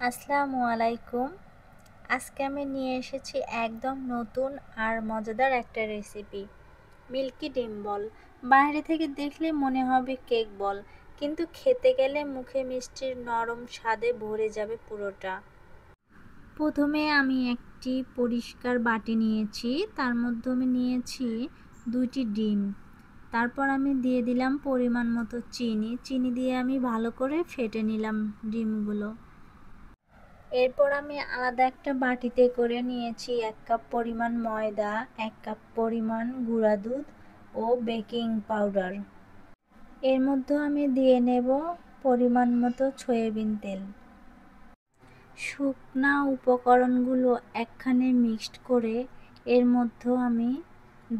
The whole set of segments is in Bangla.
আসসালামু আলাইকুম। আজকে আমি নিয়ে এসেছি একদম নতুন আর মজাদার একটা রেসিপি, মিল্কি ডিম বল। বাইরে থেকে দেখলে মনে হবে কেক বল, কিন্তু খেতে গেলে মুখে মিষ্টির নরম স্বাদে ভরে যাবে পুরোটা। প্রথমে আমি একটি পরিষ্কার বাটি নিয়েছি, তার মধ্যে আমি নিয়েছি 2টি ডিম। তারপর আমি দিয়ে দিলাম পরিমাণ মতো চিনি দিয়ে আমি ভালো করে ফেটে নিলাম ডিমগুলো। এরপর আমি আলাদা একটা বাটিতে করে নিয়েছি 1 কাপ পরিমাণ ময়দা, 1 কাপ পরিমাণ গুঁড়া দুধ ও বেকিং পাউডার। এর মধ্যে আমি দিয়ে নেব পরিমাণ মতো সয়াবিন তেল। শুকনা উপকরণগুলো একখানে মিক্সড করে এর মধ্যে আমি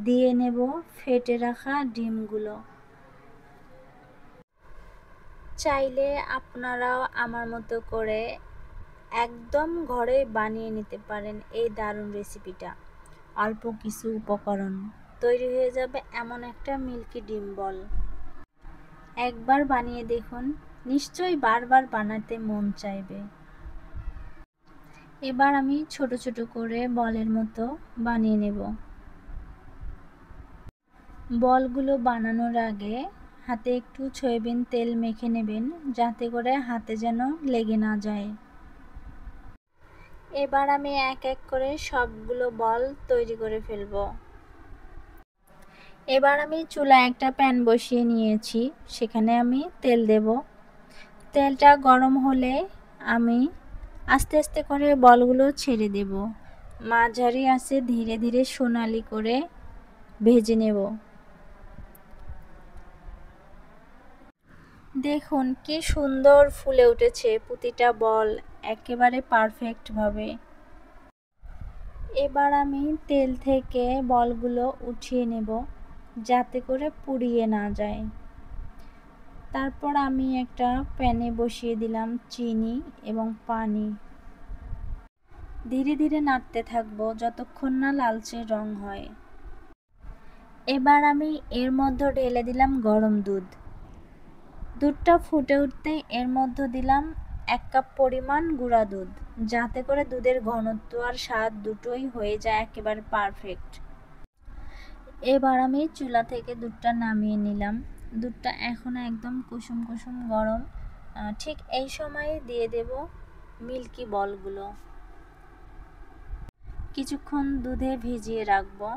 দিয়ে নেব ফেটে রাখা ডিমগুলো। চাইলে আপনারাও আমার মতো করে একদম ঘরে বানিয়ে নিতে পারেন এই দারুণ রেসিপিটা। অল্প কিছু উপকরণ তৈরি হয়ে যাবে এমন একটা মিল্কি ডিম বল। একবার বানিয়ে দেখুন, নিশ্চয়ই বারবার বানাতে মন চাইবে। এবার আমি ছোট ছোট করে বলের মতো বানিয়ে নেব। বলগুলো বানানোর আগে হাতে একটু সয়াবিন তেল মেখে নেবেন, যাতে করে হাতে যেন লেগে না যায়। এবার আমি এক এক করে সবগুলো বল তৈরি করে ফেলব। এবার আমি চুলায় একটা প্যান বসিয়ে নিয়েছি, সেখানে আমি তেল দেব। তেলটা গরম হলে আমি আস্তে আস্তে করে বলগুলো ছেড়ে দেব। মাঝারি আঁচে ধীরে ধীরে সোনালি করে ভেজে নেব। দেখুন কি সুন্দর ফুলে উঠেছে প্রতিটা বল, একেবারে পারফেক্টভাবে। এবার আমি তেল থেকে বলগুলো উঠিয়ে নেব, যাতে করে পুড়িয়ে না যায়। তারপর আমি একটা প্যানে বসিয়ে দিলাম চিনি এবং পানি। ধীরে ধীরে নাড়তে থাকবো যতক্ষণ না লালচে রং হয়। এবার আমি এর মধ্যে ঢেলে দিলাম গরম দুধ। দুধটা ফুটে উঠতেই এর মধ্যে দিলাম 1 কাপ পরিমাণ গুঁড়া দুধ, যাতে করে দুধের ঘনত্ব আর স্বাদ দুটোই হয়ে যায় একেবারে পারফেক্ট। এবার আমি চুলা থেকে দুধটা নামিয়ে নিলাম। দুধটা এখন একদম কুসুম কুসুম গরম। ঠিক এই সময়ে দিয়ে দেব মিল্কি বলগুলো। কিছুক্ষণ দুধে ভিজিয়ে রাখবো।